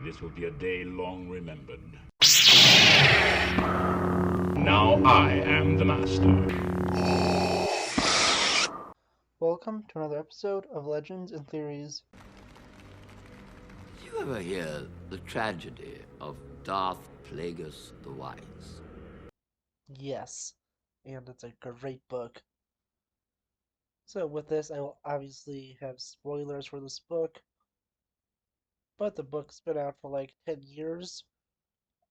This will be a day long remembered. Now I am the master. Welcome to another episode of Legends and Theories. Did you ever hear the tragedy of Darth Plagueis the Wise? Yes, and it's a great book. So with this, I will obviously have spoilers for this book, but the book's been out for like 10 years,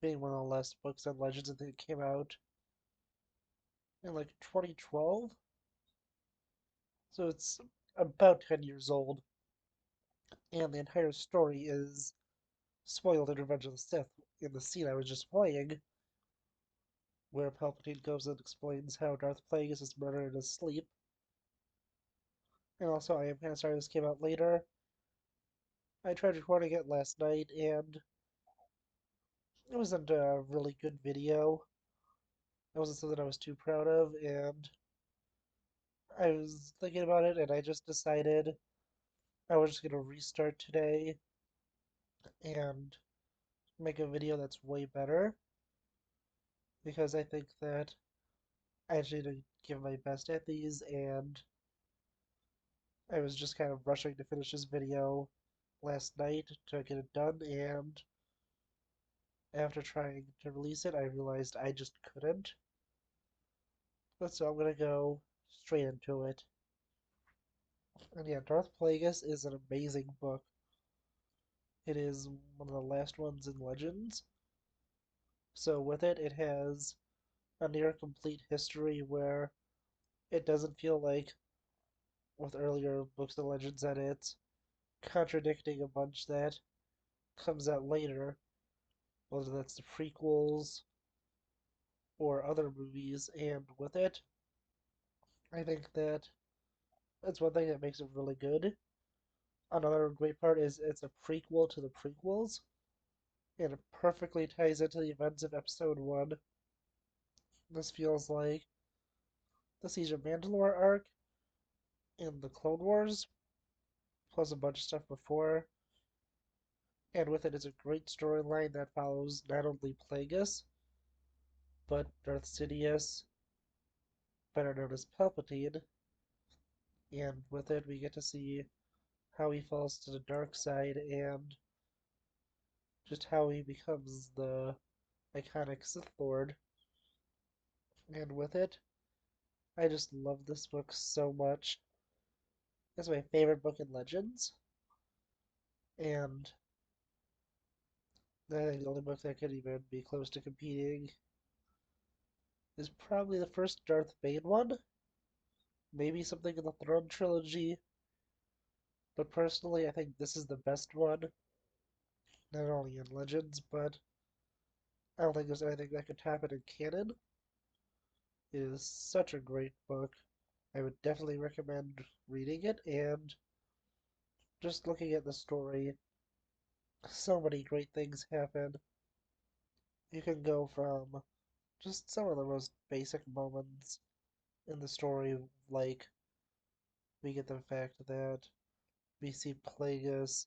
being one of the last books on Legends I think it came out in like 2012. So it's about 10 years old, and the entire story is spoiled in Revenge of the Sith in the scene I was just playing, where Palpatine goes and explains how Darth Plagueis is murdered in his sleep. And also, I am kind of sorry this came out later. I tried recording it last night, and it wasn't a really good video. It wasn't something I was too proud of, and I was thinking about it, and I just decided I was just gonna restart today and make a video that's way better, because I think that I actually need to give my best at these, and I was just kind of rushing to finish this video last night to get it done, and after trying to release it, I realized I just couldn't. But so I'm gonna go straight into it. And yeah, Darth Plagueis is an amazing book. It is one of the last ones in Legends. So with it, it has a near complete history where it doesn't feel like with earlier books of Legends that it's contradicting a bunch that comes out later, whether that's the prequels or other movies. And with it, I think that that's one thing that makes it really good. Another great part is it's a prequel to the prequels, and it perfectly ties into the events of Episode 1. This feels like the Siege of Mandalore arc in the Clone Wars, plus a bunch of stuff before, and with it is a great storyline that follows not only Plagueis, but Darth Sidious, better known as Palpatine, and with it we get to see how he falls to the dark side and just how he becomes the iconic Sith Lord. And with it, I just love this book so much. It's my favorite book in Legends, and I think the only book that could even be close to competing is probably the first Darth Bane one, maybe something in the Throne trilogy, but personally I think this is the best one, not only in Legends, but I don't think there's anything that could top it in canon. It is such a great book. I would definitely recommend reading it, and just looking at the story, so many great things happen. You can go from just some of the most basic moments in the story, like we get the fact that we see Plagueis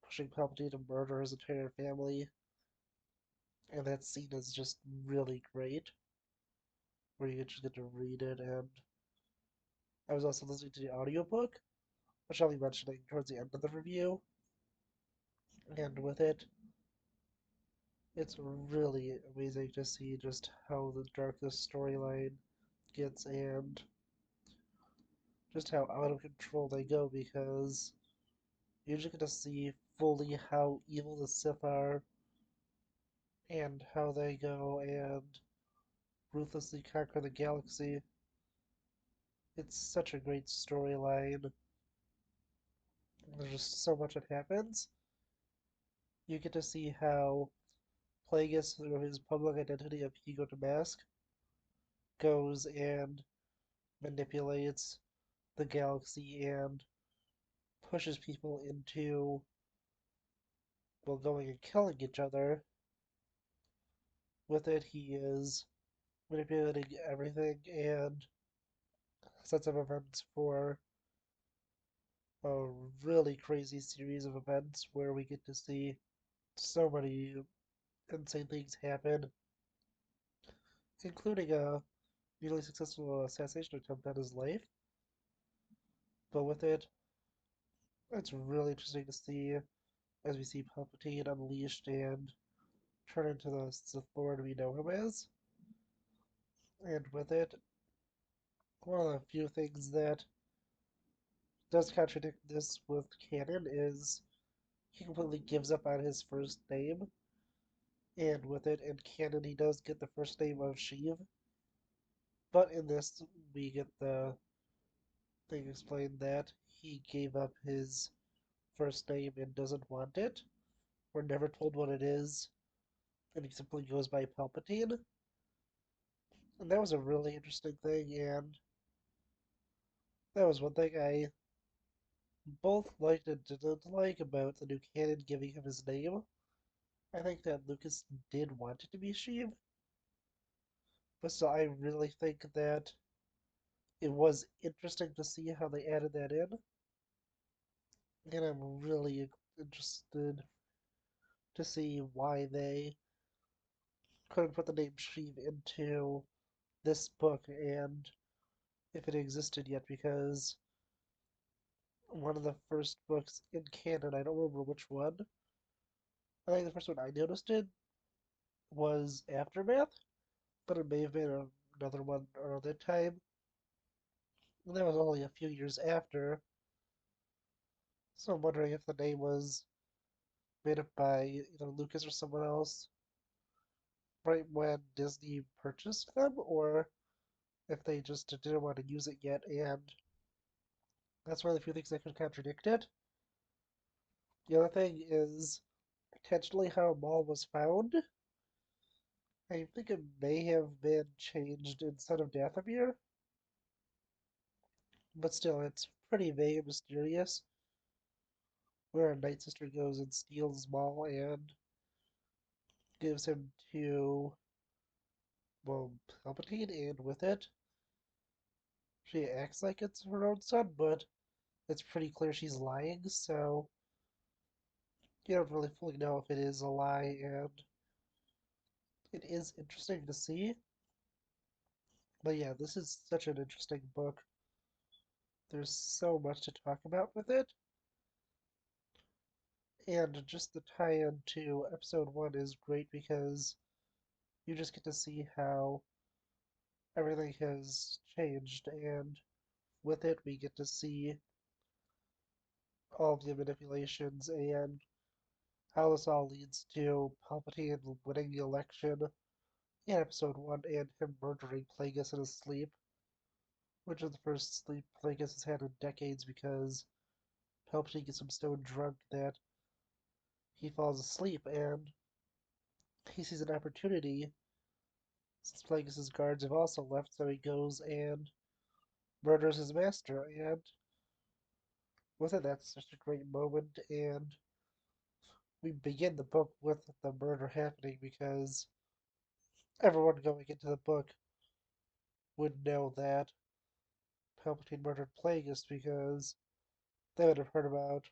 pushing Palpatine to murder his entire family, and that scene is just really great, where you just get to read it. And I was also listening to the audiobook, which I'll be mentioning towards the end of the review, and with it, it's really amazing to see just how the dark this storyline gets and just how out of control they go, because you just get to see fully how evil the Sith are and how they go and ruthlessly conquer the galaxy. It's such a great storyline. There's just so much that happens. You get to see how Plagueis, through his public identity of Ego to Mask, goes and manipulates the galaxy and pushes people into, well, going and killing each other. With it, he is manipulating everything and sets up events for a really crazy series of events where we get to see So many insane things happen, including a nearly successful assassination attempt on his life. But with it, it's really interesting to see as we see Palpatine unleashed and turn into the Sith Lord we know him as. And with it, one of the few things that does contradict this with canon is he completely gives up on his first name. And with it, in canon, he does get the first name of Sheev. But in this, we get the thing explained that he gave up his first name and doesn't want it. We're never told what it is, and he simply goes by Palpatine. And that was a really interesting thing, and that was one thing I both liked and didn't like about the new canon giving him his name. I think that Lucas did want it to be Sheev, but still, I really think that it was interesting to see how they added that in, and I'm really interested to see why they couldn't put the name Sheev into this book and if it existed yet, because one of the first books in canon, I don't remember which one, I think the first one I noticed it was Aftermath, but it may have been another one around that time. And that was only a few years after, so I'm wondering if the name was made up by either Lucas or someone else right when Disney purchased them, or if they just didn't want to use it yet, and that's one of the few things that could contradict it. The other thing is potentially how Maul was found. I think it may have been changed instead of Dathomir, but still, it's pretty vague and mysterious. Where a Night Sister goes and steals Maul and gives him to, well, Palpatine, and with it, she acts like it's her own son, but it's pretty clear she's lying, so you don't really fully know if it is a lie, and it is interesting to see. But yeah, this is such an interesting book. There's so much to talk about with it, and just the tie-in to episode 1 is great because you just get to see how everything has changed, and with it, we get to see all of the manipulations and how this all leads to Palpatine winning the election in episode 1 and him murdering Plagueis in his sleep, which is the first sleep Plagueis has had in decades because Palpatine gets him so drunk that he falls asleep and he sees an opportunity since Plagueis' guards have also left, so he goes and murders his master. And with it, that's just a great moment. And we begin the book with the murder happening because everyone going into the book would know that Palpatine murdered Plagueis because they would have heard about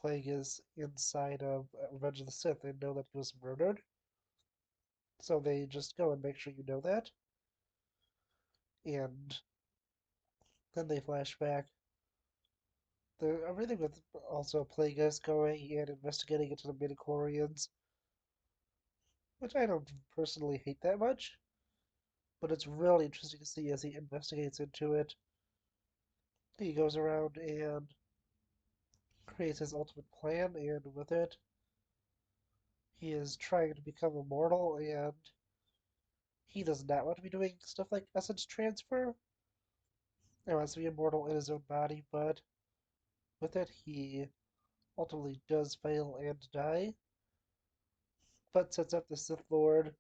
Plagueis inside of Revenge of the Sith. They know that he was murdered, so they just go and make sure you know that. And then they flash back. Everything with also Plagueis going and investigating into the midichlorians, which I don't personally hate that much, but it's really interesting to see as he investigates into it. He goes around and creates his ultimate plan, and with it, he is trying to become immortal, and he does not want to be doing stuff like essence transfer. He wants to be immortal in his own body, but with it, he ultimately does fail and die, but sets up the Sith Lord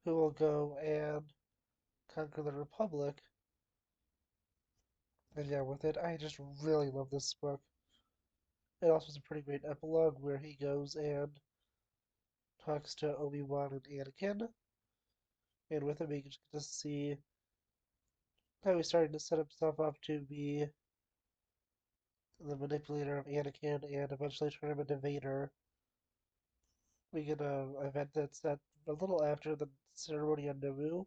who will go and conquer the Republic. And yeah, with it, I just really love this book. It also has a pretty great epilogue where he goes and talks to Obi-Wan and Anakin, and with him, we get to see how he's starting to set himself up to be the manipulator of Anakin and eventually turn him into Vader. we get a event that's at a little after the ceremony on Naboo,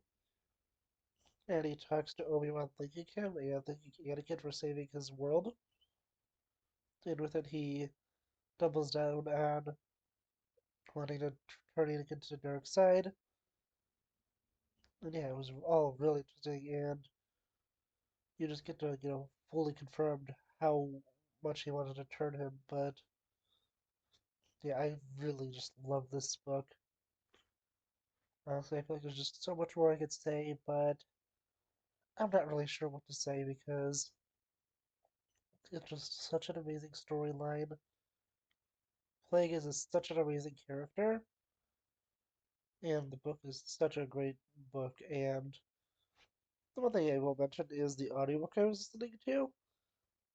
and he talks to Obi-Wan thanking him and thanking Anakin for saving his world. And with it, he doubles down on wanting to turn Anakin to the dark side. And yeah, it was all really interesting, and you just get to, fully confirmed how much he wanted to turn him. But yeah, I really just love this book. Honestly, I feel like there's just so much more I could say, but I'm not really sure what to say because it's just such an amazing storyline. Plagueis is such an amazing character, and the book is such a great book. And the one thing I will mention is the audiobook I was listening to.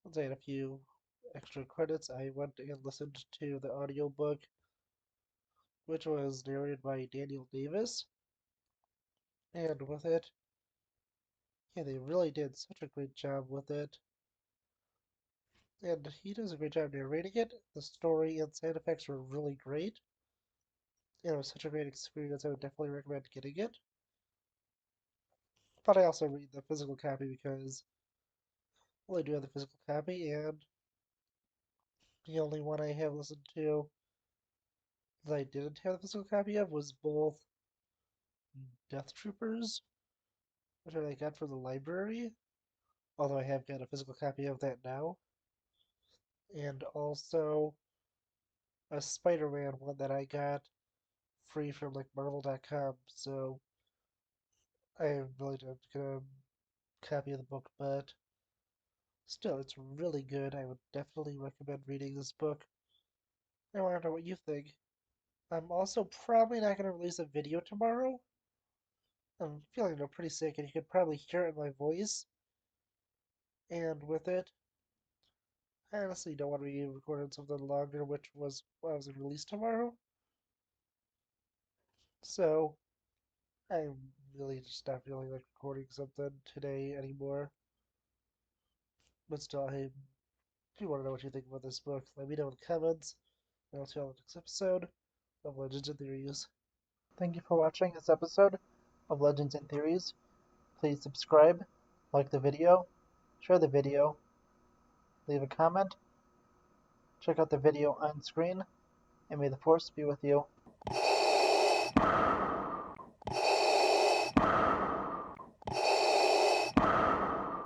Once I had a few extra credits, I went and listened to the audiobook, which was narrated by Daniel Davis. And with it, yeah, they really did such a great job with it. And he does a great job narrating it. The story and sound effects were really great. And it was such a great experience. I would definitely recommend getting it. But I also read the physical copy because, well, I do have the physical copy, and the only one I have listened to that I didn't have the physical copy of was both Death Troopers, which I got from the library, although I have got a physical copy of that now, and also a Spider-Man one that I got free from like Marvel.com. So I really don't get a copy of the book, but still, it's really good. I would definitely recommend reading this book. I want to know what you think. I'm also probably not going to release a video tomorrow. I'm feeling pretty sick, and you could probably hear it in my voice. And with it, I honestly don't want to be recording something longer, which was what I was going to release tomorrow. So I'm really just not feeling like recording something today anymore. But still, I do want to know what you think about this book. Let me know in the comments, and I'll see you on the next episode of Legends and Theories. Thank you for watching this episode of Legends and Theories. Please subscribe, like the video, share the video, leave a comment, check out the video on screen, and may the Force be with you.